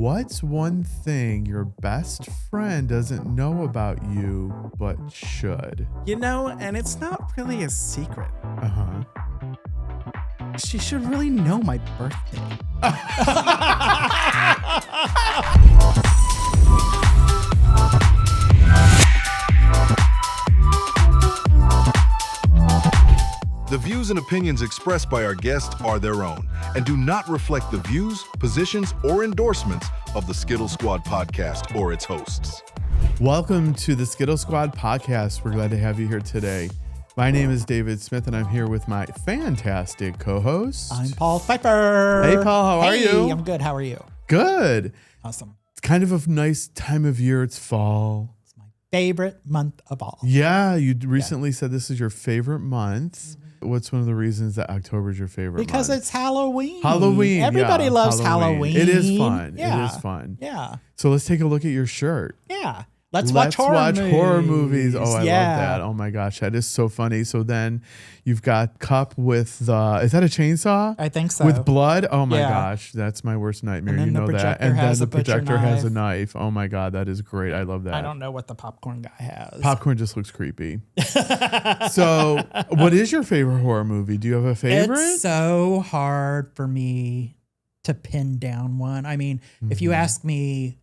What's one thing your best friend doesn't know about you but should? And it's not really a secret. Uh-huh. She should really know my birthday. The views and opinions expressed by our guests are their own and do not reflect the views, positions, or endorsements of the Skittle Squad Podcast or its hosts. Welcome to the Skittle Squad Podcast. We're glad to have you here today. My name is David Smith, and I'm here with my fantastic co-host. I'm Paul Pfeiffer. Hey, Paul. How are you? I'm good. How are you? Good. Awesome. It's kind of a nice time of year. It's fall. It's my favorite month of all. Yeah, you recently said this is your favorite month. Mm-hmm. What's one of the reasons that October is your favorite Because month? It's Halloween. Halloween. Everybody loves Halloween. It is fun. Yeah. It is fun. Yeah. So let's take a look at your shirt. Yeah. Let's watch horror movies. Oh, I love that. Oh my gosh, that is so funny. So then you've got Cup with is that a chainsaw? I think so. With blood? Oh my Yeah. gosh, that's my worst nightmare. And then you know the that. projector And then has the a butcher projector has a knife. knife. Oh my God, that is great. I love that. I don't know what the popcorn guy has. Popcorn just looks creepy. So what is your favorite horror movie? Do you have a favorite? It's so hard for me to pin down one. I mean, if you ask me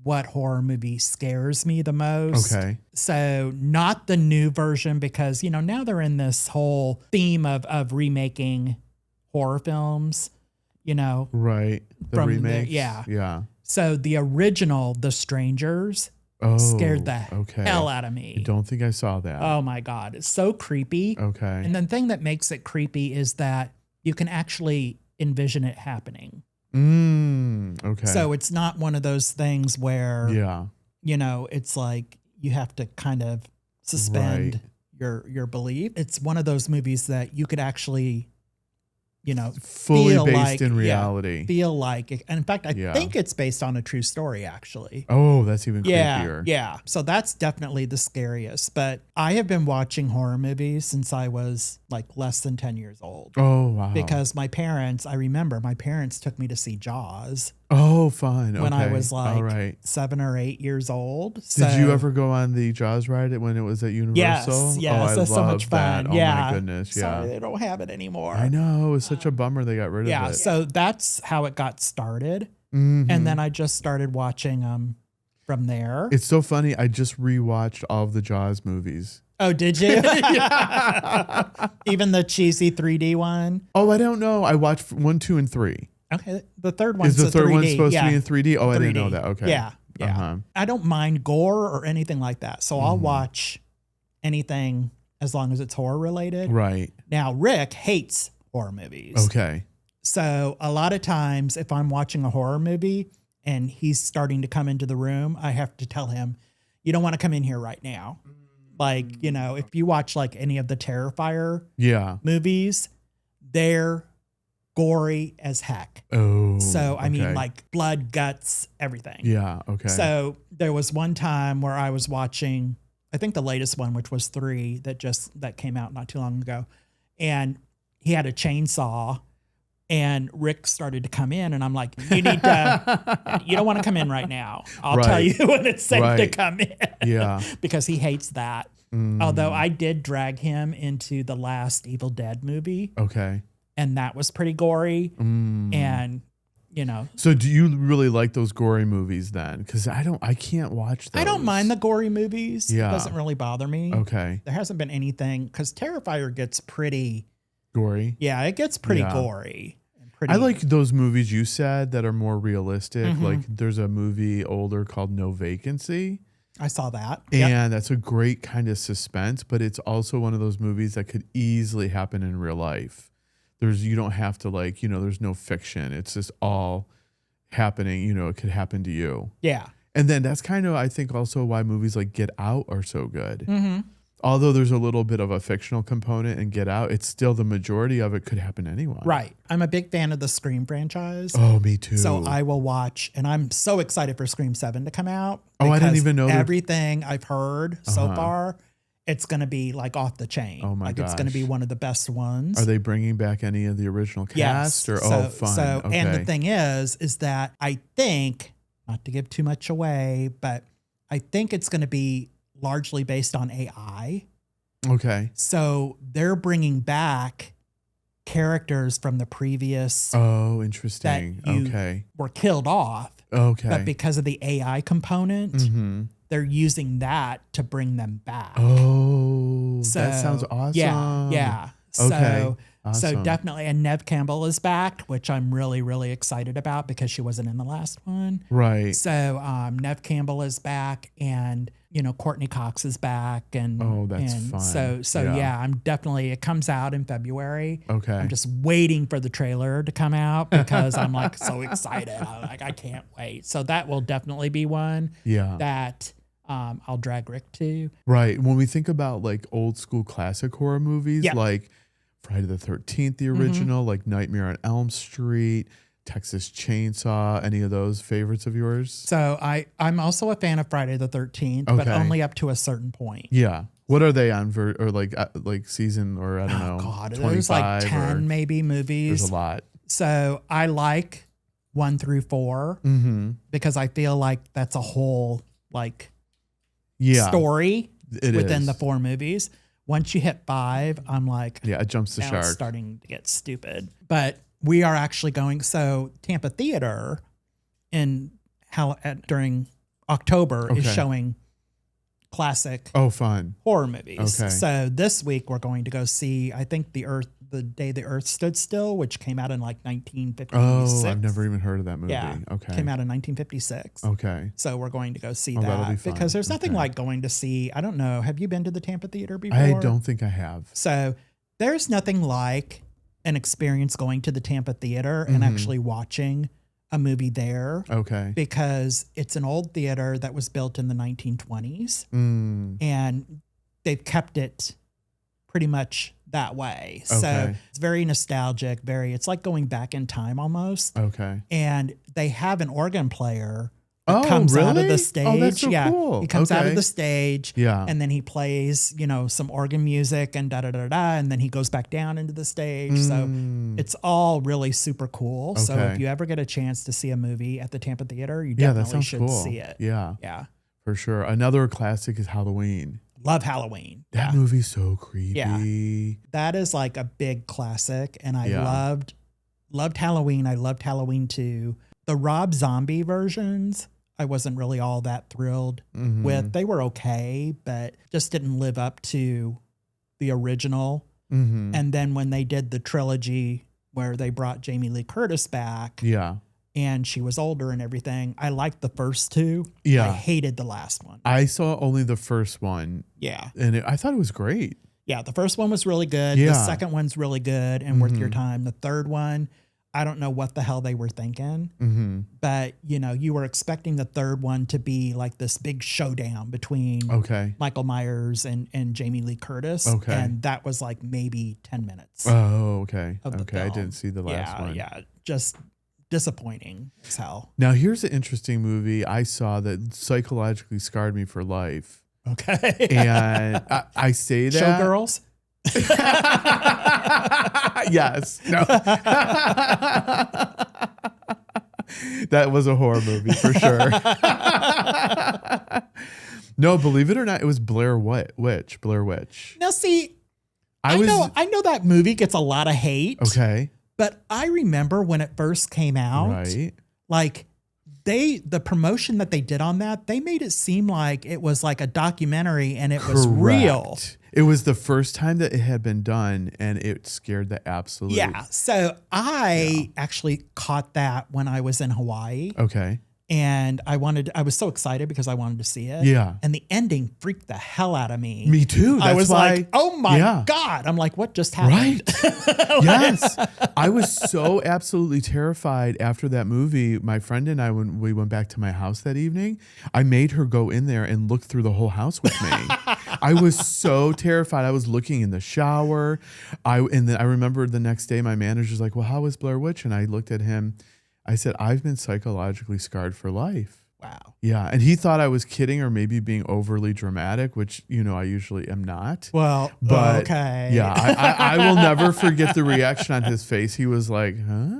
what horror movie scares me the most. Okay. So not the new version because, now they're in this whole theme of remaking horror films, Right. The from remakes? yeah. Yeah. So the original, The Strangers, Oh, scared the okay. hell out of me. I don't think I saw that. Oh my God. It's so creepy. Okay. And the thing that makes it creepy is that you can actually envision it happening. Okay. So it's not one of those things where, yeah. It's like you have to kind of suspend your belief. It's one of those movies that you could actually, Fully feel based like, in reality. feel like it. And in fact, I think it's based on a true story, actually. Oh, that's even creepier. Yeah. So that's definitely the scariest. But I have been watching horror movies since I was like less than 10 years old. Oh, wow. Because I remember my parents took me to see Jaws. Oh, fun. When I Okay. was like All right. 7 or 8 years old. Did you ever go on the Jaws ride when it was at Universal? Yes. Oh, I That's so much love that. fun. Yeah. Oh, my goodness. Yeah. Sorry, they don't have it anymore. I know. It was such a bummer they got rid of it. Yeah. So that's how it got started. Mhm. And then I just started watching from there. It's so funny. I just rewatched all of the Jaws movies. Oh, did you? Even the cheesy 3D one? Oh, I don't know. I watched 1, 2, and 3. Okay. The third one's Is the third 3D. one supposed to Yeah. be in 3D? Oh, I didn't 3D. know that. Okay. Yeah. Yeah. Uh-huh. I don't mind gore or anything like that. So I'll watch anything as long as it's horror related. Right. Now, Rick hates horror movies. Okay. So a lot of times if I'm watching a horror movie and he's starting to come into the room, I have to tell him, you don't want to come in here right now. Like, if you watch like any of the Terrifier movies, they're gory as heck. Oh. So, I mean, okay. like blood, guts, everything. Yeah. Okay. So there was one time where I was watching, I think the latest one, which was 3 that came out not too long ago. And he had a chainsaw and Rick started to come in and I'm like, you don't want to come in right now. I'll tell you when it's safe to come in. Yeah. Because he hates that. Although I did drag him into the last Evil Dead movie. Okay. And that was pretty gory. And, So do you really like those gory movies then? Because I can't watch those. I don't mind the gory movies. Yeah. It doesn't really bother me. Okay. There hasn't been anything, because Terrifier gets pretty Gory. Yeah, it gets pretty gory. I like those movies you said that are more realistic. Like there's a movie older called No Vacancy. I saw that. And that's a great kind of suspense, but it's also one of those movies that could easily happen in real life. You don't have to there's no fiction. It's just all happening, it could happen to you. Yeah. And then that's kind of, I think, also why movies like Get Out are so good. Although there's a little bit of a fictional component in Get Out, it's still the majority of it could happen to anyone. Right. I'm a big fan of the Scream franchise. Oh, me too. So I will watch, and I'm so excited for Scream 7 to come out. Oh, I didn't even know everything I've heard so far. it's going to be like off the chain. Oh my like it's going to be gosh. one of the best ones. Are they bringing back any of the original cast? Or fun. So, okay. and the thing is that I think, not to give too much away, but I think it's going to be largely based on AI. Okay. So they're bringing back characters from the previous Oh, interesting. that you Okay. were killed off, Okay. but because of the AI component, Mm-hmm. they're using that to bring them back. Oh, So, that sounds awesome. Yeah. Okay. So Awesome. definitely, and Nev Campbell is back, which I'm really, really excited about because she wasn't in the last one. Right. So Nev Campbell is back, and Courtney Cox is back, and Oh, that's and fun. So yeah, I'm definitely. It comes out in February. Okay. I'm just waiting for the trailer to come out because I'm like so excited. I can't wait. So that will definitely be one Yeah. that I'll drag Rick to. Right. When we think about like old school classic horror movies, Yeah. like Friday the 13th, the original, like Nightmare on Elm Street, Texas Chainsaw, any of those favorites of yours? So I'm also a fan of Friday the 13th, but Okay. only up to a certain point. Yeah. What are they on or like season or I don't know? Oh God, 25 there's like 10 or- maybe movies. There's a lot. So I like 1 through 4 Mm-hmm. because I feel like that's a whole like Yeah. story It within is. the 4 movies. Once you hit 5, I'm like, Yeah, it jumps the now shark. it's starting to get stupid. But we are actually going. So Tampa Theater during October is Okay. showing classic Oh, fun. horror movies. Okay. So this week we're going to go see, I think, The Day the Earth Stood Still, which came out in like 1956. Oh, I've never even heard of that movie. Yeah. Okay. Came out in 1956. Okay. So we're going to go see Oh, that'll be that fun. because there's nothing Okay. like going to see, I don't know, have you been to the Tampa Theater before? I don't think I have. So there's nothing like an experience going to the Tampa Theater and Mhm. actually watching a movie there Okay. because it's an old theater that was built in the 1920s Mm. and they've kept it pretty much that way. So Okay. it's very nostalgic, it's like going back in time almost. Okay. And they have an organ player that Oh, comes out of really? the Oh, stage. that's so yeah. cool. He comes out Okay. of the stage Yeah. and then he plays, some organ music and da da da da. And then he goes back down into the stage. So Mm. it's all really super cool. So Okay. if you ever get a chance to see a movie at the Tampa Theater, you Yeah, that definitely sounds should cool. see it. Yeah, Yeah. for sure. Another classic is Halloween. Love Halloween. That Yeah. movie's so creepy. That is like a big classic. And I Yeah. loved Halloween. I loved Halloween 2. The Rob Zombie versions, I wasn't really all that thrilled Mhm. with. They were okay, but just didn't live up to the original. Mhm. And then when they did the trilogy where they brought Jamie Lee Curtis back Yeah. and she was older and everything, I liked the first 2. Yeah. I hated the last one. I saw only the first one, Yeah. and I thought it was great. Yeah. The first one was really good. Yeah. The second one's really good and worth your Mhm. time. The third one, I don't know what the hell they were thinking, Mm-hmm. but you were expecting the third one to be like this big showdown between Okay. Michael Myers and Jamie Lee Curtis. Okay. And that was like maybe 10 minutes. Oh, okay. Of the Okay. I film. didn't see the last one. Yeah. Just disappointing as hell. Now, here's an interesting movie I saw that psychologically scarred me for life. Okay. And I say that. Showgirls? Yes. No. That was a horror movie for sure. No, believe it or not, it was Blair Witch. Blair Witch. Now see, I know that movie gets a lot of hate. Okay. But I remember when it first came out, Right. like the promotion that they did on that, they made it seem like it was like a documentary and it was real. Correct. It was the first time that it had been done, and it scared the absolute. Yeah. So I actually caught that when I was in Hawaii. Okay. And I was so excited because I wanted to see it. Yeah. And the ending freaked the hell out of me. Me too. I That's was why, like, oh my Yeah. God. I'm like, what just happened? Right. Yes. I was so absolutely terrified after that movie. My friend and I, when we went back to my house that evening, I made her go in there and look through the whole house with me. I was so terrified. I was looking in the shower. And then I remember the next day my manager's like, well, how was Blair Witch? And I looked at him. I said, I've been psychologically scarred for life. Wow. Yeah. And he thought I was kidding or maybe being overly dramatic, which, I usually am not. Well, But okay. yeah, I will never forget the reaction on his face. He was like, huh?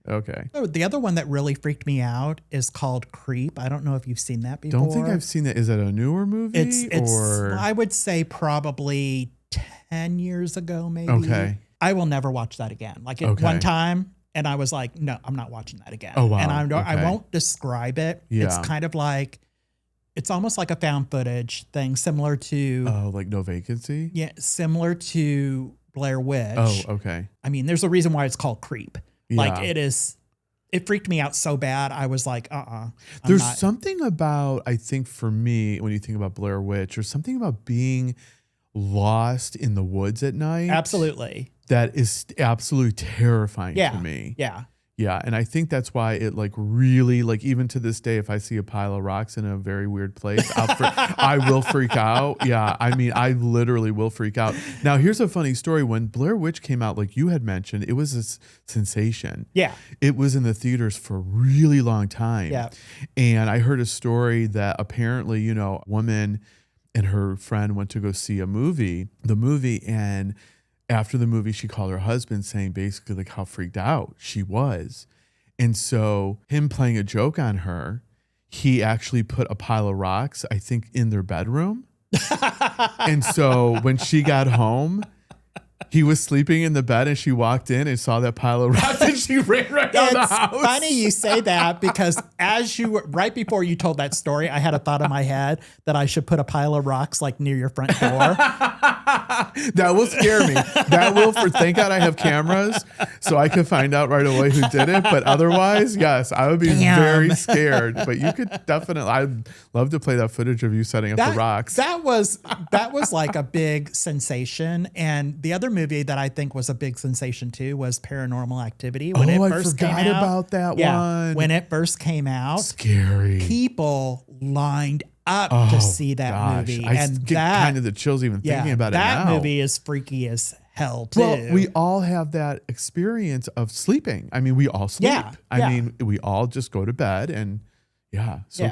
Okay. Oh, the other one that really freaked me out is called Creep. I don't know if you've seen that before. Don't think I've seen that. Is that a newer movie? It's or I would say probably 10 years ago, maybe. Okay. I will never watch that again. Like Okay. one time, and I was like, no, I'm not watching that again. Oh, wow. And I Okay. won't describe it. Yeah. It's kind of like, it's almost like a found footage thing, similar to, like No Vacancy? yeah, similar to Blair Witch. Oh, okay. I mean, there's a reason why it's called Creep. Like Yeah. it freaked me out so bad. I was like, There's something about, I think for me, when you think about Blair Witch, there's something about being lost in the woods at night. Absolutely. That is absolutely terrifying Yeah. to me. Yeah. Yeah. And I think that's why it like really, like even to this day, if I see a pile of rocks in a very weird place, I will freak out. Yeah. I mean, I literally will freak out. Now, here's a funny story. When Blair Witch came out, like you had mentioned, it was a sensation. Yeah. It was in the theaters for a really long time. Yeah. And I heard a story that apparently, a woman and her friend went to go see the movie, and after the movie, she called her husband saying basically like how freaked out she was. And so him playing a joke on her, he actually put a pile of rocks, I think, in their bedroom. And so when she got home, he was sleeping in the bed and she walked in and saw that pile of rocks and she ran right out of the house. It's funny you say that because right before you told that story, I had a thought in my head that I should put a pile of rocks like near your front door. That will scare me. Thank God I have cameras so I could find out right away who did it. But otherwise, yes, I would be very scared. But you could definitely, I'd love to play that footage of you setting up the rocks. That was like a big sensation. And the other movie that I think was a big sensation too was Paranormal Activity. When it first I forgot came out, about that one. When it first came out, Scary. people lined up to see that movie. I get kind of the chills even thinking about it now. That movie is freaky as hell too. Well, we all have that experience of sleeping. I mean, we all sleep. Yeah, I mean, we all just go to bed and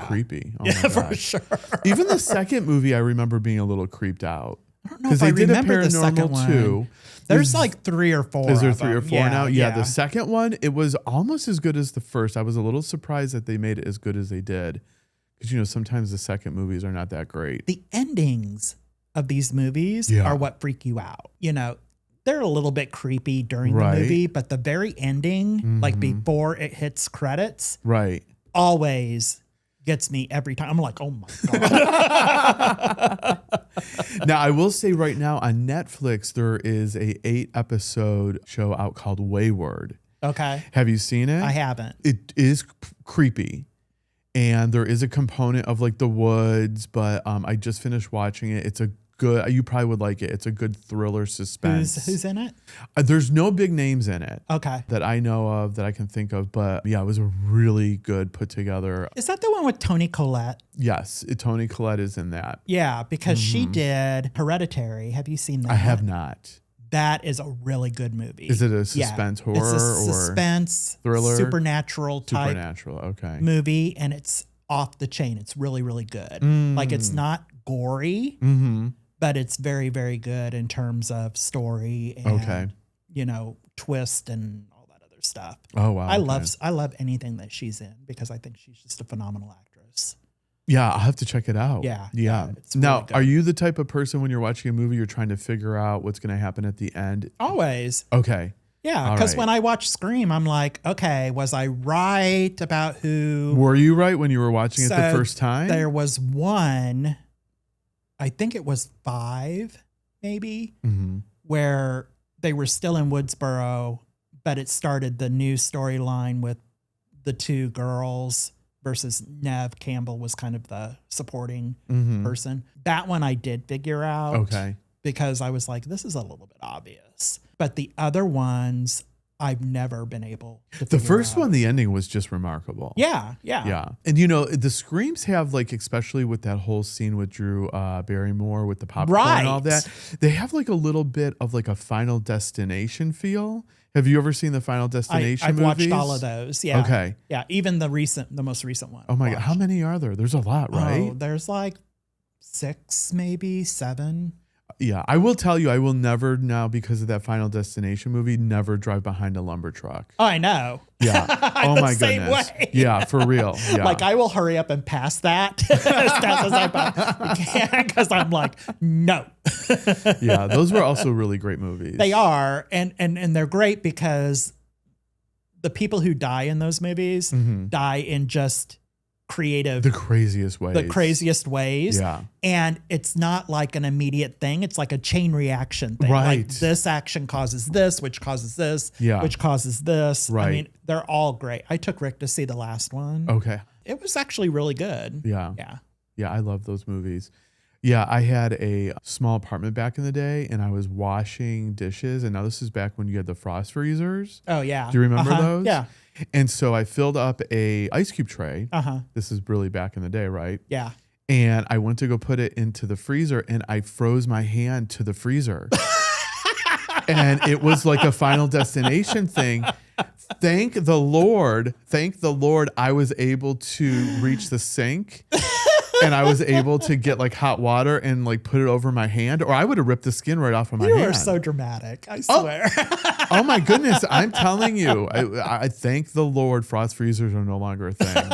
creepy. Oh my yeah, for gosh. sure. Even the second movie, I remember being a little creeped out. I don't know if I remember the second one. Too. There's like 3 or 4. Is there 3 or 4 now? Yeah, yeah. the second one, it was almost as good as the first. I was a little surprised that they made it as good as they did. Because, sometimes the second movies are not that great. The endings of these movies are what freak you out. They're a little bit creepy during the movie, but the very ending, like before it hits credits, always gets me every time. I'm like, oh my God. Now, I will say right now on Netflix, there is a 8-episode show out called Wayward. Okay. Have you seen it? I haven't. It is creepy. And there is a component of like the woods, but I just finished watching it. It's a good, you probably would like it. It's a good thriller suspense. Who's in it? There's no big names in it. Okay. That I know of, that I can think of. But yeah, it was a really good put together. Is that the one with Toni Collette? Yes. Toni Collette is in that. Yeah, because she did Hereditary. Have you seen that? I have not. That is a really good movie. Is it a suspense horror it's a suspense, thriller? Supernatural type okay. movie, and it's off the chain. It's really, really good. Like it's not gory, but it's very, very good in terms of story and twist and all that other stuff. Oh wow. I love anything that she's in because I think she's just a phenomenal actress. Yeah, I'll have to check it out. Yeah. It's now, really good. are you the type of person when you're watching a movie, you're trying to figure out what's going to happen at the end? Always. Okay. Yeah, because when I watch Scream, I'm like, okay, was I right about who? Were you right when you were watching it the first time? There was one, I think it was 5, maybe, where they were still in Woodsboro, but it started the new storyline with the 2 girls versus Nev Campbell was kind of the supporting person. That one I did figure out. Okay. Because I was like, this is a little bit obvious. But the other ones, I've never been able to figure out. The first one, the ending was just remarkable. Yeah. And the Screams have, like, especially with that whole scene with Drew Barrymore with the popcorn and all that, they have like a little bit of like a Final Destination feel. Have you ever seen the Final Destination I've movies? watched all of those. Yeah. Okay. Yeah. Even the most recent one. Oh my God. How many are there? There's a lot, right? Oh, there's like 6, maybe 7. Yeah. I will tell you, I will never now, because of that Final Destination movie, never drive behind a lumber truck. Oh, I know. Yeah. Oh my same goodness. way. Yeah, for real. Yeah. Like I will hurry up and pass that as fast as I possibly can because I'm like, no. Yeah, those were also really great movies. They are, and they're great because the people who die in those movies die in just creative, the craziest ways. Yeah. And it's not like an immediate thing. It's like a chain reaction thing. Right. Like this action causes this, which causes this, Yeah. which causes this. Right. I mean, they're all great. I took Rick to see the last one. Okay. It was actually really good. Yeah. Yeah. Yeah, I love those movies. Yeah, I had a small apartment back in the day, and I was washing dishes. And now this is back when you had the frost freezers. Oh, yeah. Do you remember those? Yeah. And so I filled up a ice cube tray. Uh-huh. This is really back in the day, right? Yeah. And I went to go put it into the freezer, and I froze my hand to the freezer. And it was like a Final Destination thing. Thank the Lord I was able to reach the sink. And I was able to get like hot water and like put it over my hand, or I would have ripped the skin right off of my hand. You are so dramatic. I swear. Oh my goodness. I'm telling you, I thank the Lord frost freezers are no longer a thing.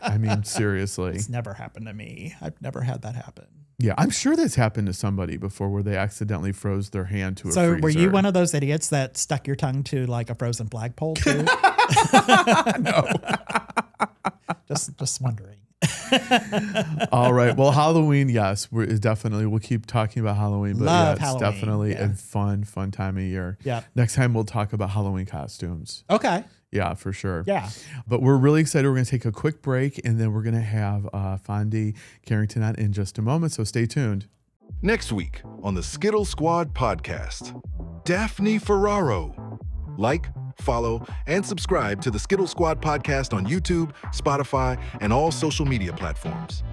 I mean, seriously. It's never happened to me. I've never had that happen. Yeah. I'm sure that's happened to somebody before where they accidentally froze their hand to a freezer. So were you one of those idiots that stuck your tongue to like a frozen flagpole too? No. Just wondering. All right. Well, Halloween, yes, we'll keep talking about Halloween, but Love it's Halloween, definitely yeah. a fun time of year. Yeah. Next time we'll talk about Halloween costumes. Okay. Yeah, for sure. Yeah. But we're really excited. We're going to take a quick break, and then we're going to have Fondi Carrington on in just a moment. So stay tuned. Next week on the Skittle Squad Podcast, Daphne Ferraro. Like, follow, and subscribe to the Skittle Squad Podcast on YouTube, Spotify, and all social media platforms.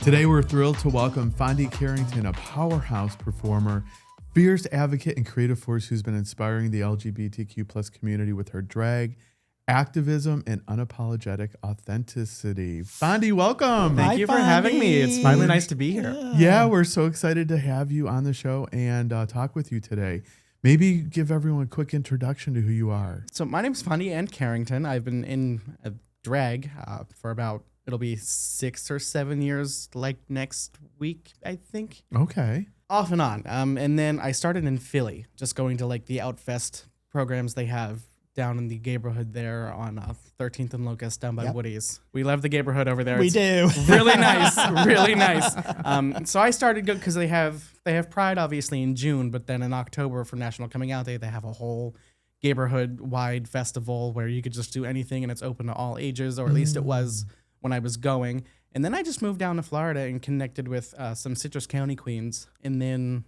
Today, we're thrilled to welcome Fondi Carrington, a powerhouse performer, fierce advocate, and creative force who's been inspiring the LGBTQ plus community with her drag, activism, and unapologetic authenticity. Fondi, welcome. Thank you for having me. It's finally nice to be here. Yeah, we're so excited to have you on the show and talk with you today. Maybe give everyone a quick introduction to who you are. So my name's Fondi Anne Carrington. I've been in a drag for about, it'll be 6 or 7 years, like next week, I think. Okay. Off and on. And then I started in Philly, just going to like the Outfest programs they have down in the neighborhood there on 13th and Locust down by Woody's. We love the neighborhood over there. We It's do. really nice, really nice. So I started because they have Pride obviously in June, but then in October for National Coming Out Day, they have a whole neighborhood wide festival where you could just do anything and it's open to all ages, or at least it was when I was going. And then I just moved down to Florida and connected with some Citrus County queens, and then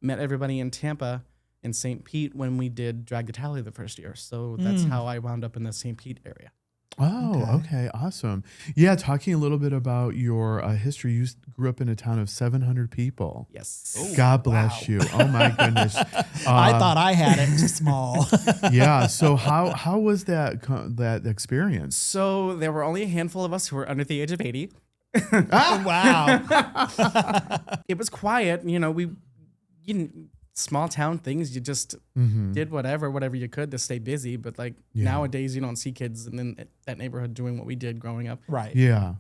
met everybody in Tampa in St. Pete when we did Drag the Tally the first year. So that's how I wound up in the St. Pete area. Oh, okay. Awesome. Yeah, talking a little bit about your history. You grew up in a town of 700 people. Yes. God bless you. Oh my goodness. I thought I had it small. Yeah. So how was that experience? So there were only a handful of us who were under the age of 80. Wow. It was quiet. You know, small town things, you just did whatever you could to stay busy. But like nowadays, you don't see kids in that neighborhood doing what we did growing up. Right. Yeah.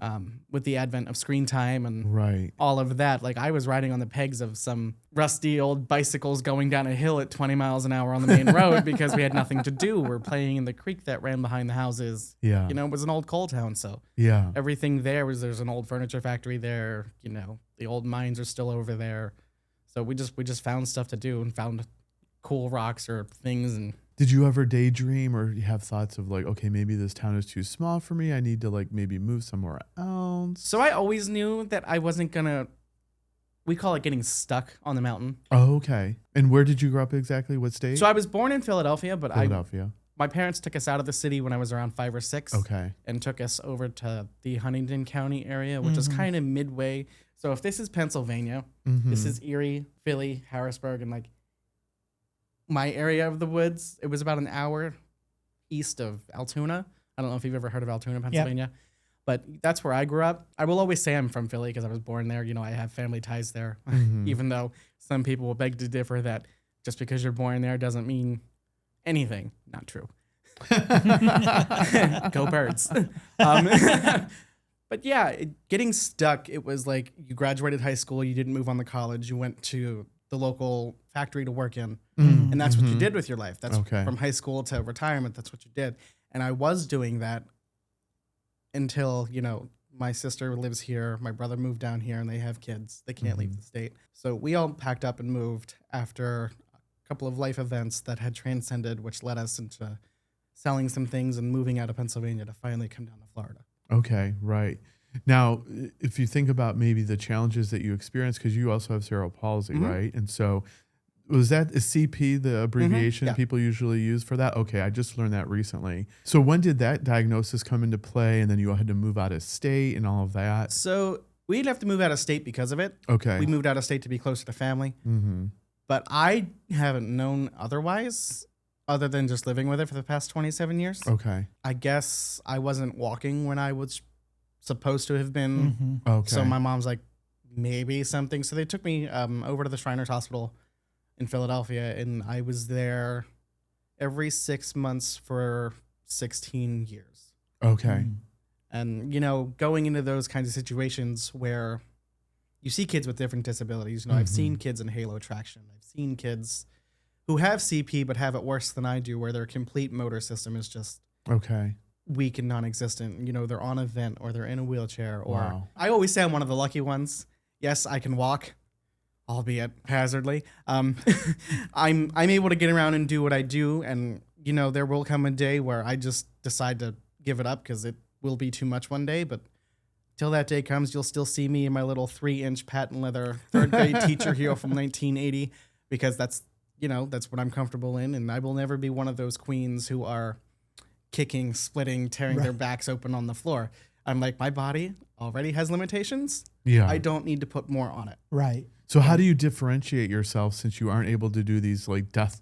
With the advent of screen time and all of that, like I was riding on the pegs of some rusty old bicycles going down a hill at 20 miles an hour on the main road because we had nothing to do. We're playing in the creek that ran behind the houses. Yeah. You know, it was an old coal town. So Yeah. everything there's an old furniture factory there. You know, the old mines are still over there. So we just found stuff to do and found cool rocks or things. And Did you ever daydream or have thoughts of like, okay, maybe this town is too small for me. I need to like maybe move somewhere else. so I always knew that I wasn't gonna. We call it getting stuck on the mountain. Oh, okay. And where did you grow up exactly? What state? So I was born in Philadelphia, but Philadelphia. my parents took us out of the city when I was around 5 or 6. Okay. And took us over to the Huntington County area, which is kind of midway. So if this is Pennsylvania, this is Erie, Philly, Harrisburg, and like my area of the woods. It was about an hour east of Altoona. I don't know if you've ever heard of Altoona, Pennsylvania, but that's where I grew up. I will always say I'm from Philly because I was born there. You know, I have family ties there, even though some people will beg to differ that just because you're born there doesn't mean anything. Not true. Go Birds. But yeah, getting stuck, it was like you graduated high school, you didn't move on to college, you went to the local factory to work in, and that's what you did with your life. That's from high school to retirement, that's what you did. And I was doing that until, you know, my sister lives here, my brother moved down here, and they have kids. They can't leave the state. So we all packed up and moved after a couple of life events that had transcended, which led us into selling some things and moving out of Pennsylvania to finally come down to Florida. Okay, right. Now, if you think about maybe the challenges that you experienced, because you also have cerebral palsy, right? And so was that a CP, the abbreviation people usually use for that? Okay, I just learned that recently. So when did that diagnosis come into play? And then you had to move out of state and all of that? So we'd have to move out of state because of it. Okay. We moved out of state to be closer to family. But I haven't known otherwise, other than just living with it for the past 27 years. Okay. I guess I wasn't walking when I was supposed to have been. Okay. So my mom's like, maybe something. So they took me over to the Shriners Hospital in Philadelphia, and I was there every 6 months for 16 years. Okay. And, you know, going into those kinds of situations where you see kids with different disabilities, you know, I've seen kids in halo traction. I've seen kids who have CP but have it worse than I do, where their complete motor system is just weak and non-existent. You know, they're on a vent or they're in a wheelchair. Or I always say I'm one of the lucky ones. Yes, I can walk, albeit hazardly. I'm able to get around and do what I do. And, you know, there will come a day where I just decide to give it up because it will be too much one day. But till that day comes, you'll still see me in my little 3-inch patent leather third grade teacher heel from 1980, because that's, you know, that's what I'm comfortable in. And I will never be one of those queens who are kicking, splitting, tearing their backs open on the floor. I'm like, my body already has limitations. Yeah. I don't need to put more on it. Right. So how do you differentiate yourself since you aren't able to do these like death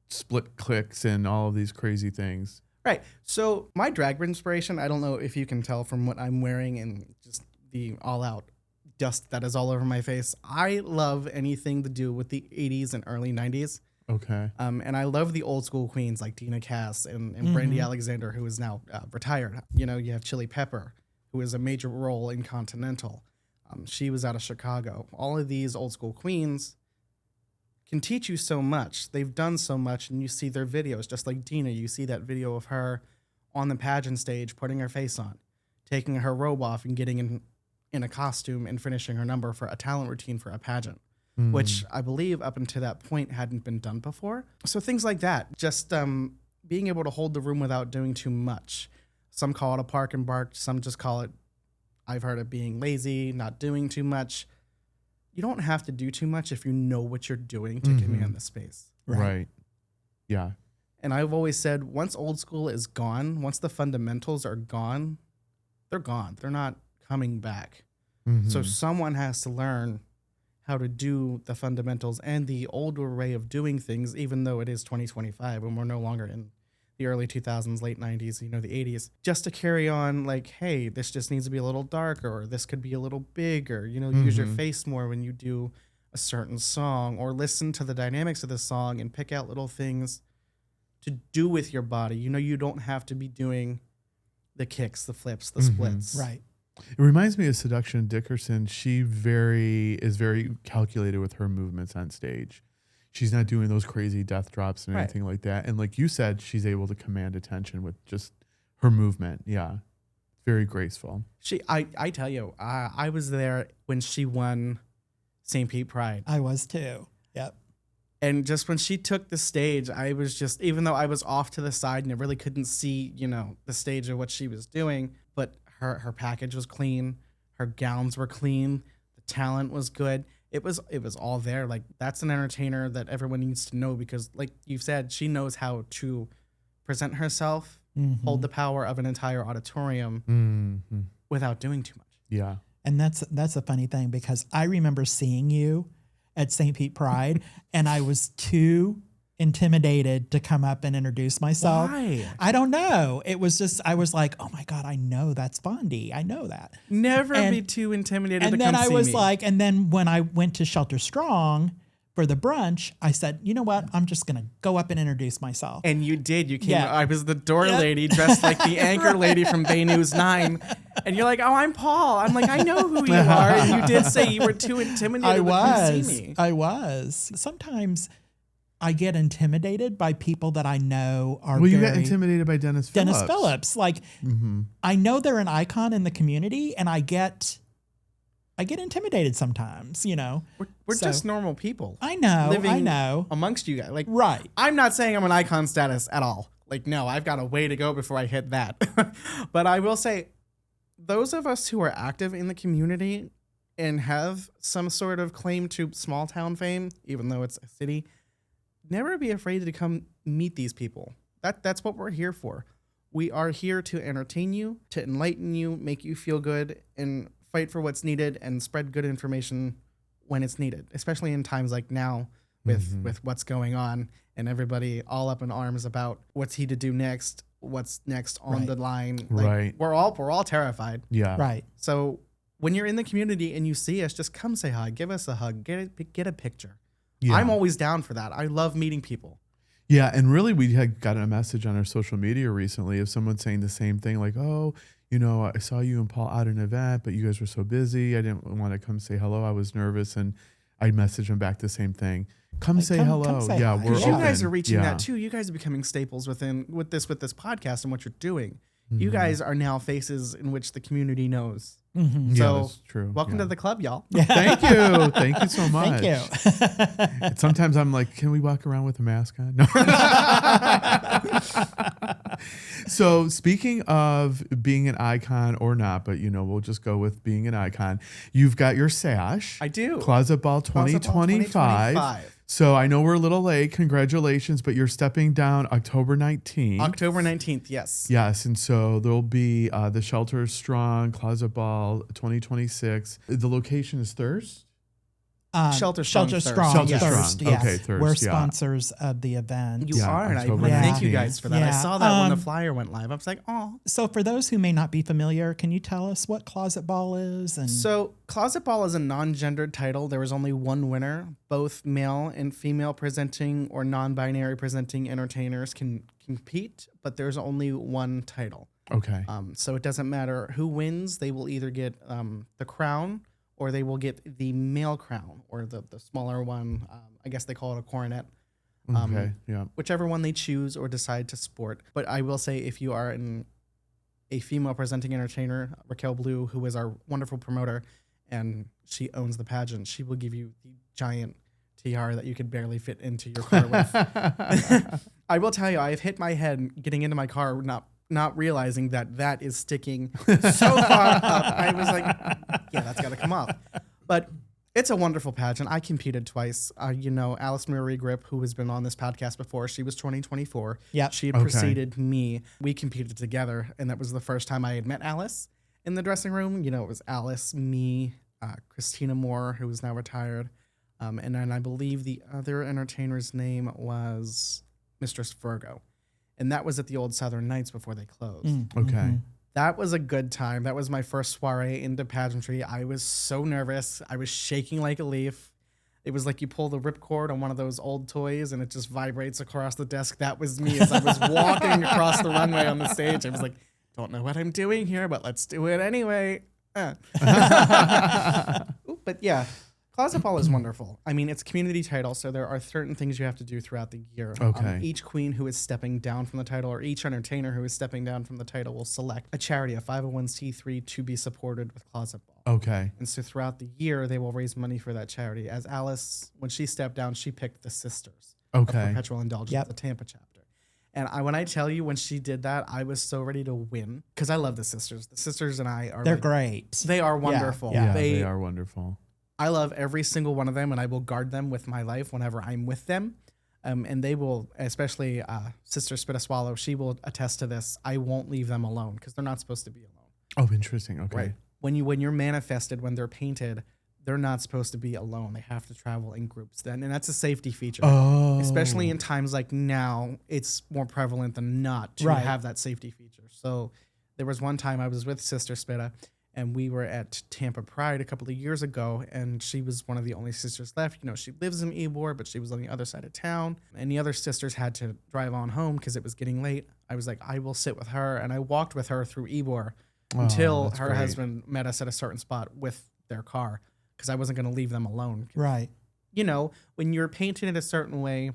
split clicks and all of these crazy things? Right. So my drag inspiration, I don't know if you can tell from what I'm wearing and just the all out dust that is all over my face. I love anything to do with the 80s and early 90s. Okay. And I love the old school queens like Dina Cass and Brandy Alexander, who is now retired. You know, you have Chili Pepper, who is a major role in Continental. She was out of Chicago. All of these old school queens can teach you so much. They've done so much, and you see their videos. Just like Dina, you see that video of her on the pageant stage, putting her face on, taking her robe off and getting in a costume and finishing her number for a talent routine for a pageant, which I believe up until that point hadn't been done before. So things like that, just being able to hold the room without doing too much. Some call it a park and bark. Some just call it, I've heard it being lazy, not doing too much. You don't have to do too much if you know what you're doing to command the space. Right. Yeah. And I've always said, once old school is gone, once the fundamentals are gone, they're gone. They're not coming back. So someone has to learn how to do the fundamentals and the older way of doing things, even though it is 2025 and we're no longer in the early 2000s, late 90s, you know, the 80s, just to carry on like, hey, this just needs to be a little darker, or this could be a little bigger, you know, use your face more when you do a certain song, or listen to the dynamics of the song and pick out little things to do with your body. You know, you don't have to be doing the kicks, the flips, the splits. Right. It reminds me of Seduction Dickerson. She is very calculated with her movements on stage. She's not doing those crazy death drops and anything like that. And like you said, she's able to command attention with just her movement. Yeah. Very graceful. I tell you, I was there when she won St. Pete Pride. I was too. Yep. And just when she took the stage, I was just, even though I was off to the side and I really couldn't see, you know, the stage of what she was doing, but her package was clean, her gowns were clean, the talent was good. It was all there. Like, that's an entertainer that everyone needs to know, because like you've said, she knows how to present herself, hold the power of an entire auditorium without doing too much. Yeah. And that's a funny thing, because I remember seeing you at St. Pete Pride and I was too intimidated to come up and introduce myself. Why? I don't know. It was just, I was like, oh my God, I know that's Fondi. I know that. Never And- be too intimidated to And come then I see was me. like, and then when I went to Shelter Strong for the brunch, I said, you know what? I'm just going to go up and introduce myself. And you did. You came. Yeah. I was the door Yep. lady dressed like the anchor lady from Bay News 9. And you're like, oh, I'm Paul. I'm like, I know who you are. And you did say you were too intimidated to come see me. I was. Sometimes I get intimidated by people that I know are Well, you very, got intimidated by Dennis Phillips. Like, I know they're an icon in the community, and I get intimidated sometimes, you know. We're So- just normal people. I know. living I know. amongst you guys. Like, Right. I'm not saying I'm an icon status at all. Like, no, I've got a way to go before I hit that. But I will say, those of us who are active in the community and have some sort of claim to small town fame, even though it's a city, never be afraid to come meet these people. That's what we're here for. We are here to entertain you, to enlighten you, make you feel good, and fight for what's needed and spread good information when it's needed, especially in times like now with what's going on and everybody all up in arms about what's he to do next, what's next on Right. the line. Like, Right. We're all terrified. Yeah. Right. So when you're in the community and you see us, just come say hi, give us a hug, get a picture. Yeah. I'm always down for that. I love meeting people. Yeah, and really, we had gotten a message on our social media recently of someone saying the same thing, like, "Oh, you know, I saw you and Paul at an event, but you guys were so busy. I didn't want to come say hello. I was nervous." And I messaged them back the same thing. Come Like, say come hello. say Yeah, hi. we're Because you guys open. are reaching Yeah. that too. You guys are becoming staples with this podcast and what you're doing. You guys are now faces in which the community knows. Mm-hmm. Yeah, So that's true. welcome Yeah. to the club, y'all. Thank you. Thank you so much. Thank you. Sometimes I'm like, can we walk around with a mask on? No. So speaking of being an icon or not, but you know, we'll just go with being an icon. You've got your sash. I do. Closet Ball Closet Ball 2025. 2025. So I know we're a little late. Congratulations, but you're stepping down October 19th. October 19th, yes. Yes, and so there'll be the Shelter Strong Closet Ball 2026. The location is Thirst. Shelter Strong Shelter Thirst. Strong. Shelter Thirst, Strong. yes. Okay, Thirst, We're yeah. sponsors of the event. You Yeah, are, and I October want to thank you 19th. guys for that. I Yeah. saw that when the flyer went live. I was like, oh. So for those who may not be familiar, can you tell us what Closet Ball is? And So Closet Ball is a non-gendered title. There was only one winner. Both male and female presenting or non-binary presenting entertainers can compete, but there's only one title. Okay. So it doesn't matter who wins. They will either get the crown or they will get the male crown or the smaller one. I guess they call it a coronet. Okay. Yeah. Whichever one they choose or decide to sport. But I will say if you are a female presenting entertainer, Raquel Blue, who is our wonderful promoter, and she owns the pageant, she will give you the giant tiara that you could barely fit into your car with. I will tell you, I've hit my head getting into my car, not realizing that is sticking so far up. I was like, yeah, that's got to come off. But it's a wonderful pageant. I competed twice. You know, Alice Marie Grip, who has been on this podcast before, she was 2024. Yep. She had preceded me. We competed together, and that was the first time I had met Alice in the dressing room. You know, it was Alice, me, Christina Moore, who is now retired, and then I believe the other entertainer's name was Mistress Virgo. And that was at the old Southern Nights before they closed. Okay. That was a good time. That was my first soiree into pageantry. I was so nervous. I was shaking like a leaf. It was like you pull the ripcord on one of those old toys and it just vibrates across the desk. That was me as I was walking across the runway on the stage. I was like, don't know what I'm doing here, but let's do it anyway. But yeah, Closet Ball is wonderful. I mean, it's a community title, so there are certain things you have to do throughout the year. Okay. Each queen who is stepping down from the title or each entertainer who is stepping down from the title will select a charity, a 501c3, to be supported with Closet Ball. Okay. And so throughout the year, they will raise money for that charity. As Alice, when she stepped down, she picked the Sisters of Okay. Perpetual Indulgence, the Tampa chapter. And when I tell you, when she did that, I was so ready to win because I love the Sisters. The Sisters and I are they're like, great. They are wonderful. Yeah. Yeah, they are wonderful. I love every single one of them, and I will guard them with my life whenever I'm with them. And they will, especially Sister Spit a Swallow, she will attest to this. I won't leave them alone because they're not supposed to be alone. Oh, interesting. Okay. Right. When you're manifested, when they're painted, they're not supposed to be alone. They have to travel in groups then. And that's a safety feature. Oh. Especially in times like now, it's more prevalent than not to Right. have that safety feature. So there was one time I was with Sister Spitta, and we were at Tampa Pride a couple of years ago, and she was one of the only sisters left. You know, she lives in Ybor, but she was on the other side of town, and the other sisters had to drive on home because it was getting late. I was like, I will sit with her, and I walked with her through Ybor until that's her great. husband met us at a certain spot with their car because I wasn't going to leave them alone. Right. You know, when you're painted in a certain way,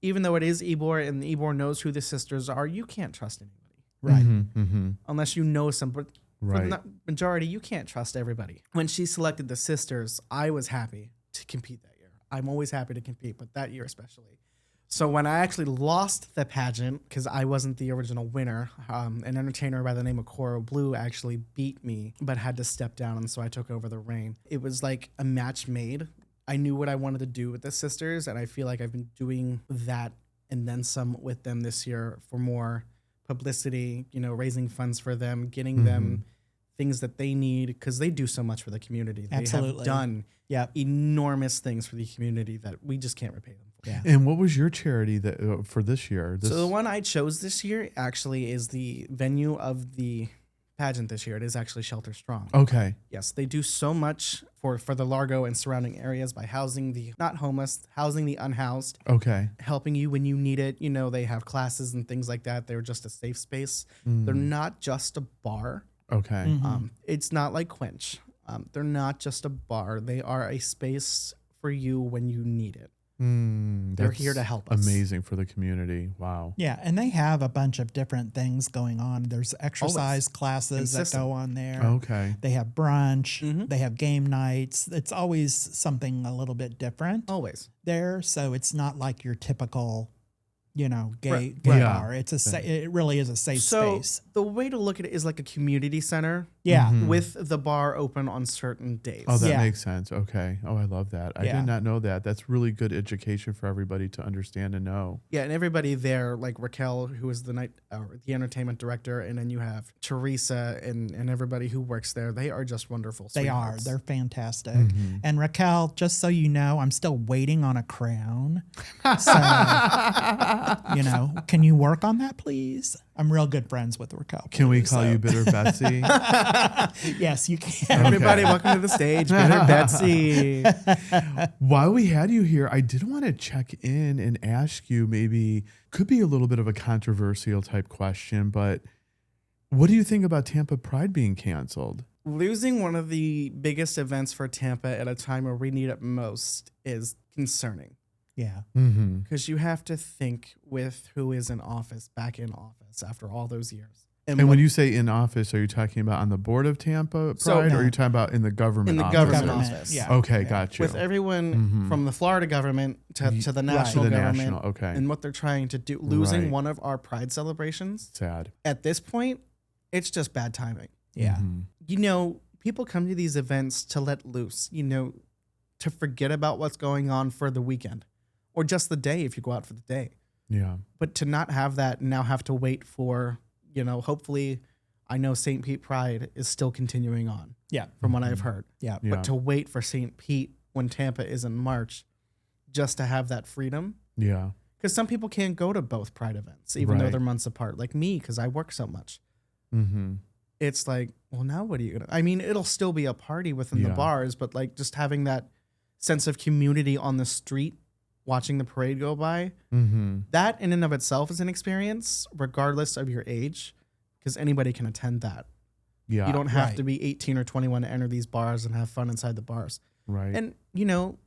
even though it is Ybor and Ybor knows who the sisters are, you can't trust anybody. Right. Mm-hmm. Unless you know some, but for Right. the majority, you can't trust everybody. When she selected the sisters, I was happy to compete that year. I'm always happy to compete, but that year especially. So when I actually lost the pageant, because I wasn't the original winner, an entertainer by the name of Coro Blue actually beat me, but had to step down, and so I took over the reign. It was like a match made. I knew what I wanted to do with the sisters, and I feel like I've been doing that and then some with them this year for more publicity, you know, raising funds for them, getting them things that they need, because they do so much for the community. They Absolutely. have done Yep. enormous things for the community that we just can't repay them for. Yeah. And what was your charity that for this year? So the one I chose this year actually is the venue of the pageant this year. It is actually Shelter Strong. Okay. Yes, they do so much for the Largo and surrounding areas by housing the not homeless, housing the unhoused, Okay. helping you when you need it. You know, they have classes and things like that. They're just a safe space. They're not just a bar. Okay. It's not like Quench. They're not just a bar. They are a space for you when you need it. They're here to help us. Amazing for the community. Wow. Yeah, and they have a bunch of different things going on. There's exercise classes that Consistent. go on there. Okay. They have brunch. They have game nights. It's always something a little bit different Always. there. So it's not like your typical, you know, gay Right. Yeah. bar. It's it really is a safe So space. the way to look at it is like a community center Yeah. with the bar open on certain days. Oh, that Yeah. makes sense. Okay. Oh, I love that. I Yeah. did not know that. That's really good education for everybody to understand and know. Yeah, and everybody there, like Raquel, who is the entertainment director, and then you have Teresa and everybody who works there. They are just wonderful. They are. sweethearts. They're fantastic. And Raquel, just so you know, I'm still waiting on a crown. So, you know, can you work on that, please? I'm real good friends with Raquel. Can we too, call so- you Bitter Betsy? Yes, you can. Everybody, welcome to the stage, Bitter Betsy. While we had you here, I did want to check in and ask you, maybe could be a little bit of a controversial type question, but what do you think about Tampa Pride being canceled? Losing one of the biggest events for Tampa at a time where we need it most is concerning. Yeah. Mm-hmm. Because you have to think with who is in office, back in office after all those years. And when you say in office, are you talking about on the board of Tampa Pride, So- or are you talking about in the government in the office? government Government, office. yeah. Okay, got you. With everyone from the Florida government to the national To the government national, okay. and what they're trying to do, losing Right. one of our Pride celebrations, Sad. at this point, it's just bad timing. Yeah. You know, people come to these events to let loose, you know, to forget about what's going on for the weekend or just the day if you go out for the day. Yeah. But to not have that and now have to wait for, you know, hopefully, I know St. Pete Pride is still continuing on Yeah. from what I've heard. Yeah. Yeah. But to wait for St. Pete when Tampa is in March just to have that freedom. Yeah. Because some people can't go to both Pride events, even though Right. they're months apart, like me, because I work so much. Mm-hmm. It's like, well, now what are you going to... I mean, it'll still be a party within the Yeah. bars, but like just having that sense of community on the street, watching the parade go by, Mm-hmm. that in and of itself is an experience, regardless of your age, because anybody can attend that. Yeah. You don't have right. to be 18 or 21 to enter these bars and have fun inside the bars. Right. And, you know,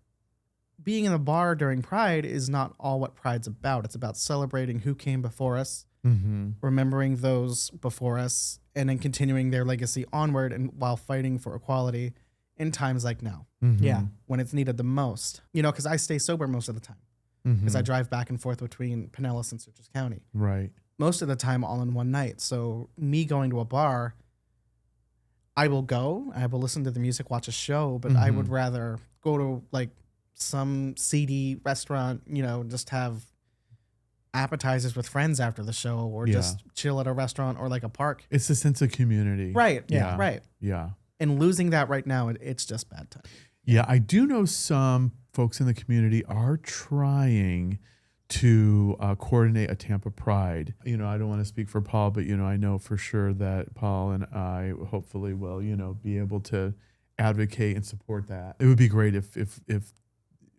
being in a bar during Pride is not all what Pride's about. It's about celebrating who came before us, mm-hmm. remembering those before us, and then continuing their legacy onward and while fighting for equality in times like now, Mm-hmm. Yeah. when it's needed the most. You know, because I stay sober most of the time Mm-hmm. because I drive back and forth between Pinellas and Citrus County. Right. Most of the time all in one night. So me going to a bar, I will go, I will listen to the music, watch a show, but I would rather go to like some seedy restaurant, you know, just have appetizers with friends after the show or Yeah. just chill at a restaurant or like a park. It's a sense of community. Right. Yeah. Right. Yeah. And losing that right now, it's just bad time. Yeah, I do know some folks in the community are trying to coordinate a Tampa Pride. You know, I don't want to speak for Paul, but, you know, I know for sure that Paul and I hopefully will, you know, be able to advocate and support that. It would be great if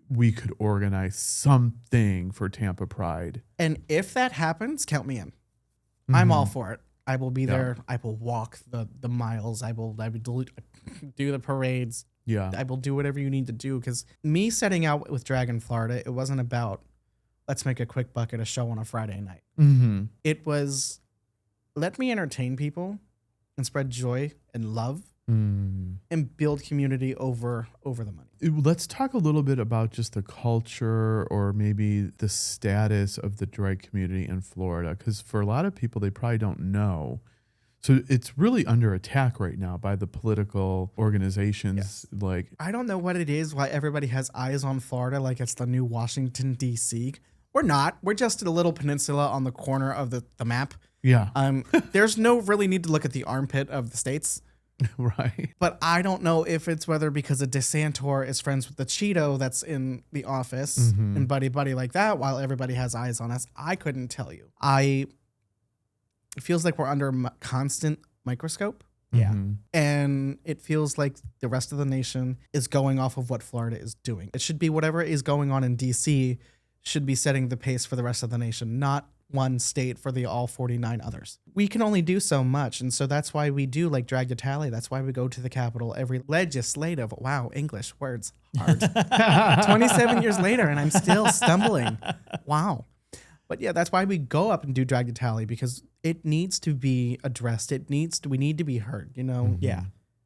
we could organize something for Tampa Pride. And if that happens, count me in. I'm all for it. I will be there. I will walk the miles. I will do the parades. Yeah. I will do whatever you need to do, because me setting out with drag in Florida, it wasn't about let's make a quick buck at a show on a Friday night. Mm-hmm. It was let me entertain people and spread joy and love and build community over the money. Let's talk a little bit about just the culture or maybe the status of the drag community in Florida, because for a lot of people, they probably don't know. So it's really under attack right now by the political organizations. Yes. Like, I don't know what it is, why everybody has eyes on Florida like it's the new Washington, D.C. We're not. We're just a little peninsula on the corner of the map. yeah, There's no really need to look at the armpit of the states. right. But I don't know if it's whether because a DeSantor is friends with the Cheeto that's in the office and buddy like that while everybody has eyes on us. I couldn't tell you. It feels like we're under a constant microscope. Yeah. And it feels like the rest of the nation is going off of what Florida is doing. It should be whatever is going on in D.C. should be setting the pace for the rest of the nation, not one state for the all 49 others. We can only do so much. And so that's why we do like drag to tally. That's why we go to the Capitol every legislative. Wow, English words hard. 27 years later, and I'm still stumbling. Wow. But yeah, that's why we go up and do drag to tally, because it needs to be addressed. We need to be heard, you know? Yeah.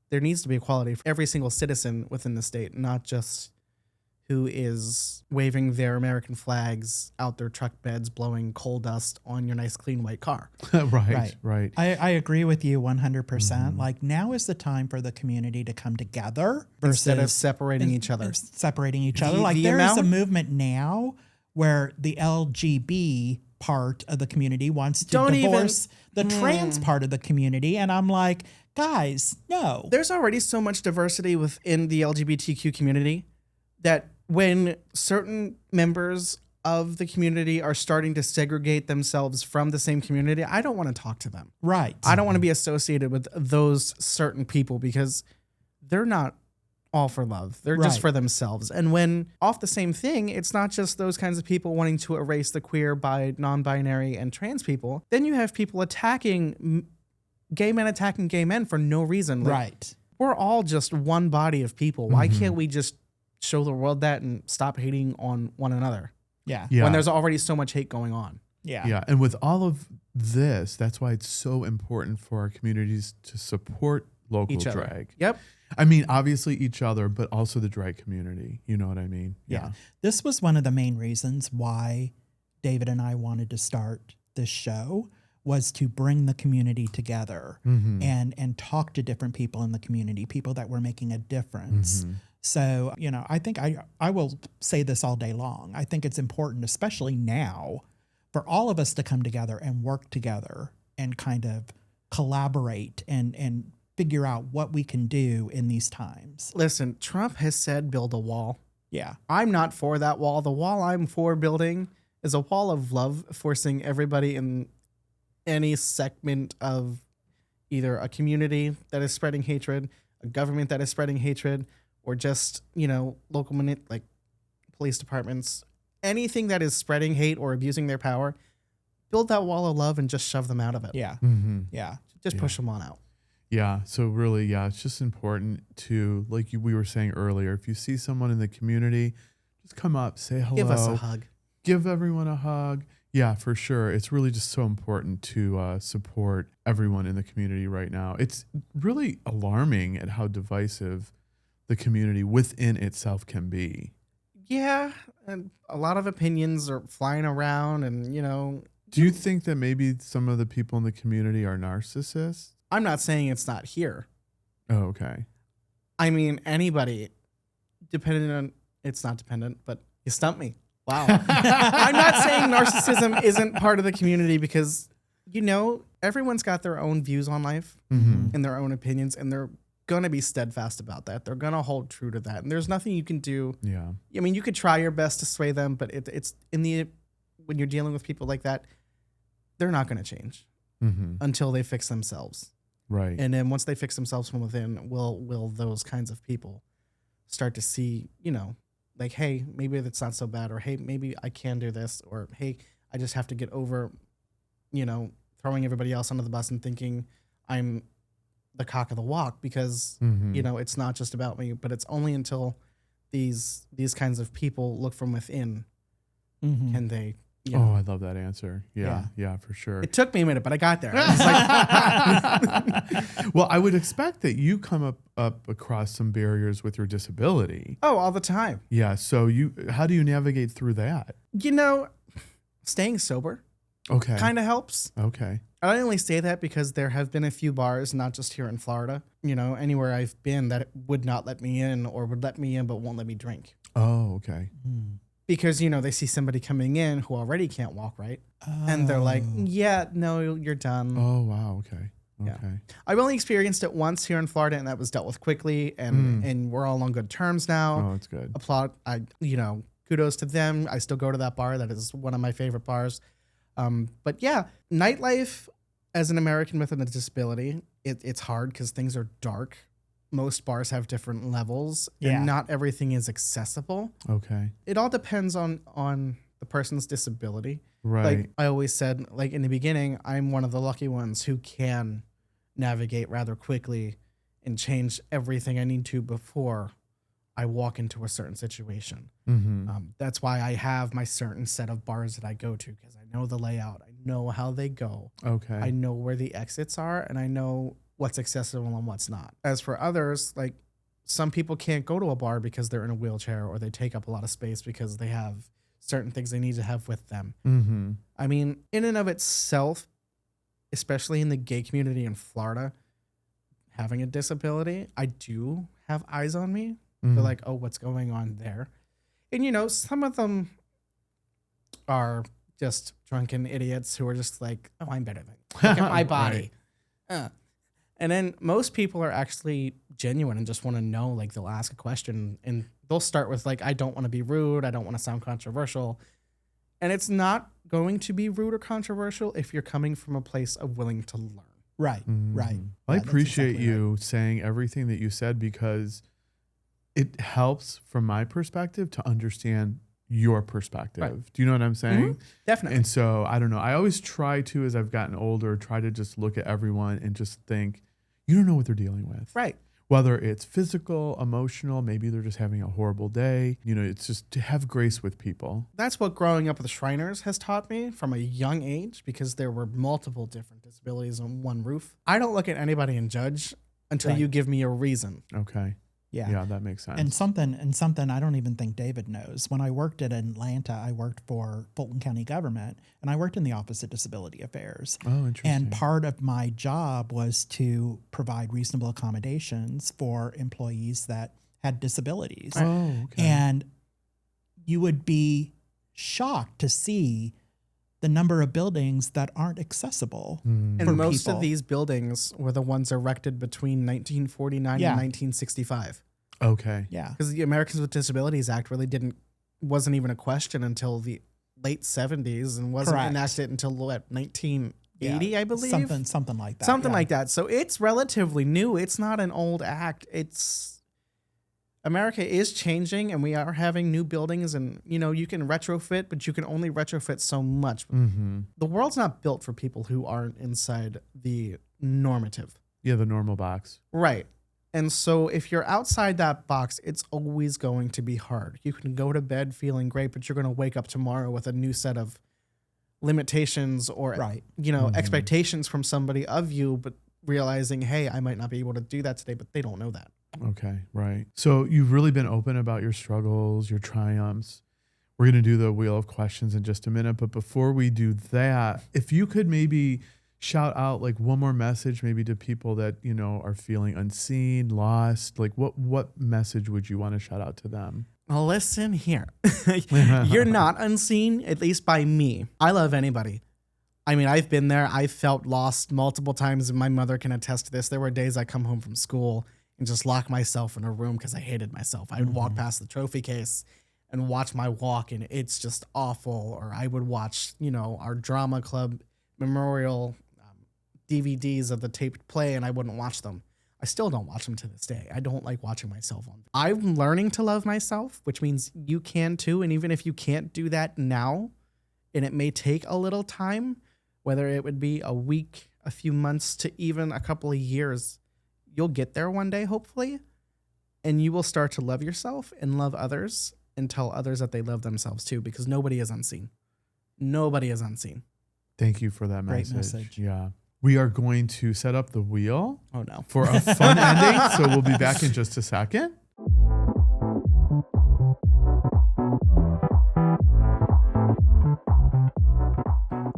There needs to be equality for every single citizen within the state, not just who is waving their American flags out their truck beds, blowing coal dust on your nice, clean, white car. right. I agree with you 100%. Like, now is the time for the community to come together Instead of versus separating each other. Like, there is a movement now where the LGB part of the community wants to divorce the trans part of the community. And I'm like, guys, no. There's already so much diversity within the LGBTQ community that when certain members of the community are starting to segregate themselves from the same community, I don't want to talk to them. Right. I don't want to be associated with those certain people because they're not all for love. They're just for themselves. And when off the same thing, it's not just those kinds of people wanting to erase the queer, bi, non-binary, and trans people. Then you have people attacking gay men for no reason. Like, right. We're all just one body of people. Why can't we just show the world that and stop hating on one another? Yeah. When there's already so much hate going on. Yeah. Yeah. And with all of this, that's why it's so important for our communities to support local drag. Yep. I mean, obviously each other, but also the drag community. You know what I mean? Yeah. This was one of the main reasons why David and I wanted to start this show, was to bring the community together and talk to different people in the community, people that were making a difference. So, you know, I think I will say this all day long. I think it's important, especially now, for all of us to come together and work together and kind of collaborate and figure out what we can do in these times. Listen, Trump has said build a wall. Yeah. I'm not for that wall. The wall I'm for building is a wall of love, forcing everybody in any segment of either a community that is spreading hatred, a government that is spreading hatred, or just, you know, local like police departments, anything that is spreading hate or abusing their power, build that wall of love and just shove them out of it. Yeah. Yeah. Just push them on out. Yeah. So really, it's just important to, like we were saying earlier, if you see someone in the community, just come up, say hello. Give us a hug. Give everyone a hug. Yeah, for sure. It's really just so important to support everyone in the community right now. It's really alarming at how divisive the community within itself can be. Yeah. And a lot of opinions are flying around and, you know. Do you think that maybe some of the people in the community are narcissists? I'm not saying it's not here. Oh, okay. I mean, anybody, it's not dependent, but you stumped me. Wow. I'm not saying narcissism isn't part of the community because, you know, everyone's got their own views on life and their own opinions, and they're gonna be steadfast about that. They're gonna hold true to that, and there's nothing you can do. Yeah. I mean, you could try your best to sway them, but it's when you're dealing with people like that, they're not gonna change until they fix themselves. Right. And then once they fix themselves from within, will those kinds of people start to see, like, hey, maybe that's not so bad, or hey, maybe I can do this, or hey, I just have to get over, throwing everybody else under the bus and thinking I'm the cock of the walk because, it's not just about me, but it's only until these kinds of people look from within can they. Oh, I love that answer. Yeah, for sure. It took me a minute, but I got there. I was like, well, I would expect that you come up across some barriers with your disability. oh, all the time. Yeah. So how do you navigate through that? Staying sober Okay. kind of helps. Okay. I only say that because there have been a few bars, not just here in Florida, anywhere I've been that would not let me in or would let me in but won't let me drink. Oh, okay. Because, they see somebody coming in who already can't walk right. And they're like, yeah, no, you're done. Oh, wow. Okay. Yeah. Okay. I've only experienced it once here in Florida, and that was dealt with quickly, and we're all on good terms now. Oh, it's good. Kudos to them. I still go to that bar. That is one of my favorite bars. But yeah, nightlife as an American with a disability, it's hard because things are dark. Most bars have different levels, and not everything is accessible. Okay. It all depends on the person's disability. Right. Like I always said, like in the beginning, I'm one of the lucky ones who can navigate rather quickly and change everything I need to before I walk into a certain situation. That's why I have my certain set of bars that I go to, because I know the layout. I know how they go. Okay. I know where the exits are, and I know what's accessible and what's not. As for others, like some people can't go to a bar because they're in a wheelchair or they take up a lot of space because they have certain things they need to have with them. I mean, in and of itself, especially in the gay community in Florida, having a disability, I do have eyes on me. They're like, oh, what's going on there? And, some of them are just drunken idiots who are just like, oh, I'm better than you. Look at my body. Right. And then most people are actually genuine and just want to know, like they'll ask a question and they'll start with like, I don't want to be rude. I don't want to sound controversial. And it's not going to be rude or controversial if you're coming from a place of willing to learn. Right. Right. I Yeah, appreciate that's exactly you saying everything that you said, because it helps from my perspective to understand your perspective. Right. Do you know what I'm saying? Definitely. And so I don't know. I always try to, as I've gotten older, try to just look at everyone and just think, you don't know what they're dealing with. Right. Whether it's physical, emotional, maybe they're just having a horrible day. It's just to have grace with people. That's what growing up with the Shriners has taught me from a young age, because there were multiple different disabilities on one roof. I don't look at anybody and judge until Right. you give me a reason. Okay. Yeah. Yeah, that makes sense. And something I don't even think David knows. When I worked at Atlanta, I worked for Fulton County government, and I worked in the Office of Disability Affairs. Oh, interesting. And part of my job was to provide reasonable accommodations for employees that had disabilities. Oh, okay. And you would be shocked to see the number of buildings that aren't accessible. And for most people. of these buildings were the ones erected between 1949 Yeah. and 1965. Okay. Yeah. Because the Americans with Disabilities Act really wasn't even a question until the late 70s and wasn't Correct. enacted until what, 1980, I believe? Something like that. Something yeah. like that. So it's relatively new. It's not an old act. America is changing, and we are having new buildings, and you can retrofit, but you can only retrofit so much. The world's not built for people who aren't inside the normative. Yeah, the normal box. Right. And so if you're outside that box, it's always going to be hard. You can go to bed feeling great, but you're going to wake up tomorrow with a new set of limitations or Right. expectations from somebody of you, but realizing, hey, I might not be able to do that today, but they don't know that. Okay, right. So you've really been open about your struggles, your triumphs. We're going to do the wheel of questions in just a minute. But before we do that, if you could maybe shout out like one more message, maybe to people that, are feeling unseen, lost, like what message would you want to shout out to them? Listen here. You're not unseen, at least by me. I love anybody. I mean, I've been there. I've felt lost multiple times, and my mother can attest to this. There were days I come home from school and just lock myself in a room because I hated myself. I would walk past the trophy case and watch my walk, and it's just awful. Or I would watch, our drama club memorial DVDs of the taped play, and I wouldn't watch them. I still don't watch them to this day. I don't like watching myself on. I'm learning to love myself, which means you can too. And even if you can't do that now, and it may take a little time, whether it would be a week, a few months, to even a couple of years, you'll get there one day, hopefully, and you will start to love yourself and love others and tell others that they love themselves too, because nobody is unseen. Nobody is unseen. Thank you for that Great message. message. Yeah. We are going to set up the wheel Oh, no. for a fun ending. So we'll be back in just a second.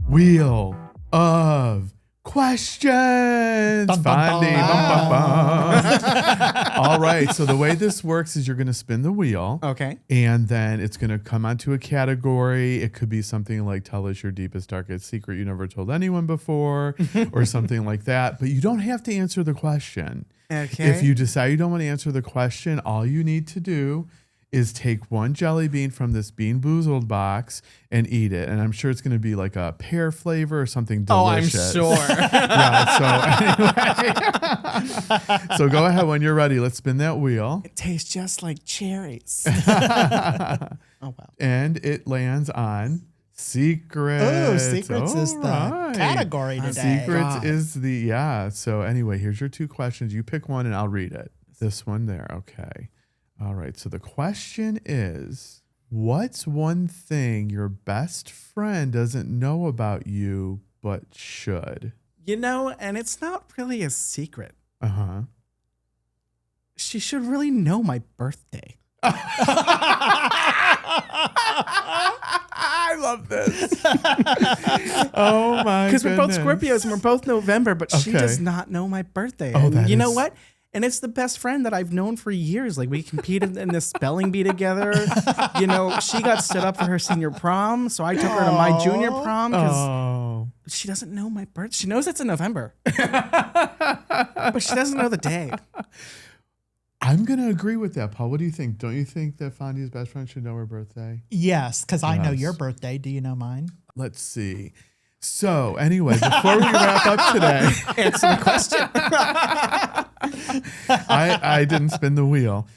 Wheel of questions. Dun, dun, Fondi. dun. Bum, bum, bum. All right. So the way this works is you're going to spin the wheel. Okay. And then it's going to come onto a category. It could be something like tell us your deepest, darkest secret you never told anyone before or something like that. But you don't have to answer the question. Okay. If you decide you don't want to answer the question, all you need to do is take one jelly bean from this Bean Boozled box and eat it. And I'm sure it's going to be like a pear flavor or something delicious. Oh, I'm sure. Yeah, so anyway. So go ahead when you're ready. Let's spin that wheel. It tastes just like cherries. Oh, wow. And it lands on secrets. Oh, secrets is All the right. category today. Secrets God. is the, yeah. So anyway, here's your two questions. You pick one and I'll read it. This one there. Okay. All right. So the question is, what's one thing your best friend doesn't know about you but should? And it's not really a secret. Uh-huh. She should really know my birthday. I love this. Oh my goodness. Because we're both Scorpios and we're both November, but she Okay. does not know my birthday. Oh, And that you know is- what? And it's the best friend that I've known for years. Like, we competed in this spelling bee together. She got stood up for her senior prom, so I took her to my junior prom because Oh. she doesn't know my birthday. She knows it's in November, but she doesn't know the day. I'm going to agree with that, Paul. What do you think? Don't you think that Fondi's best friend should know her birthday? Yes, because I know Yes. your birthday. Do you know mine? Let's see. So anyway, before we wrap up today, Answer the question. I didn't spin the wheel.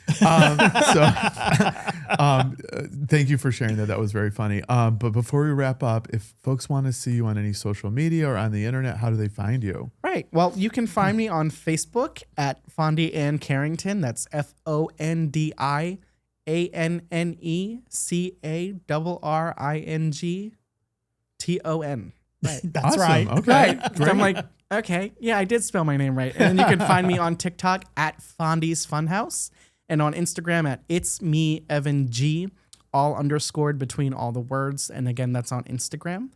Thank you for sharing that. That was very funny. But before we wrap up, if folks want to see you on any social media or on the internet, how do they find you? Right. Well, you can find me on Facebook at Fondi Anne Carrington. That's FONDIANNECARRINGTON. Right. That's Awesome. right. Okay. Right. So Great. I'm like, okay, yeah, I did spell my name right. And then you can find me on TikTok at Fondi's Funhouse and on Instagram at It's Me Evan G, all underscored between all the words. And again, that's on Instagram.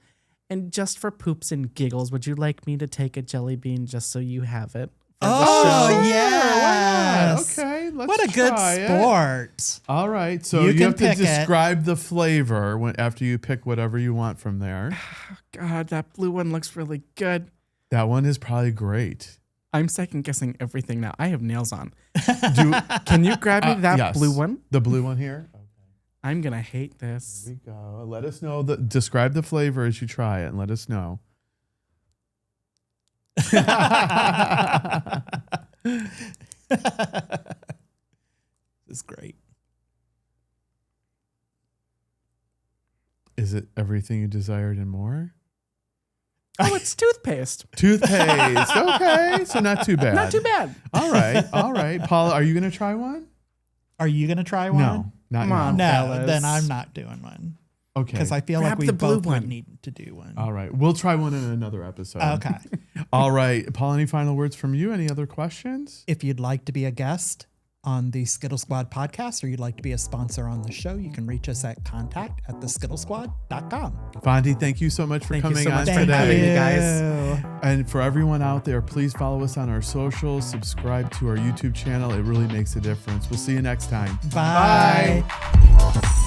And just for poops and giggles, would you like me to take a jelly bean just so you have it? For the Oh, show? yes. Okay. Let's What a good try it. sport. All right. So You you can have to pick it. describe the flavor after you pick whatever you want from there. God, that blue one looks really good. That one is probably great. I'm second guessing everything now. I have nails on. Do Can you grab me that yes. blue one? The blue one here. I'm going to hate this. Here we go. Let us know. Describe the flavor as you try it and let us know. This is great. Is it everything you desired and more? Oh, it's toothpaste. Toothpaste. Okay. So not too bad. Not too bad. All right. All right. Paula, are you going to try one? Are you going to try one? No. Not Come now. on. No, Fellas. then I'm not doing one. Okay. Because I feel Grab like we the blue both would one. need to do one. All right. We'll try one in another episode. Okay. All right. Paul, any final words from you? Any other questions? If you'd like to be a guest on the Skittle Squad podcast or you'd like to be a sponsor on the show, you can reach us at contact@theskittlesquad.com. Fondi, thank you so much for Thank you coming so on much for today. having me, guys. And for everyone out there, please follow us on our socials, subscribe to our YouTube channel. It really makes a difference. We'll see you next time. Bye. Bye.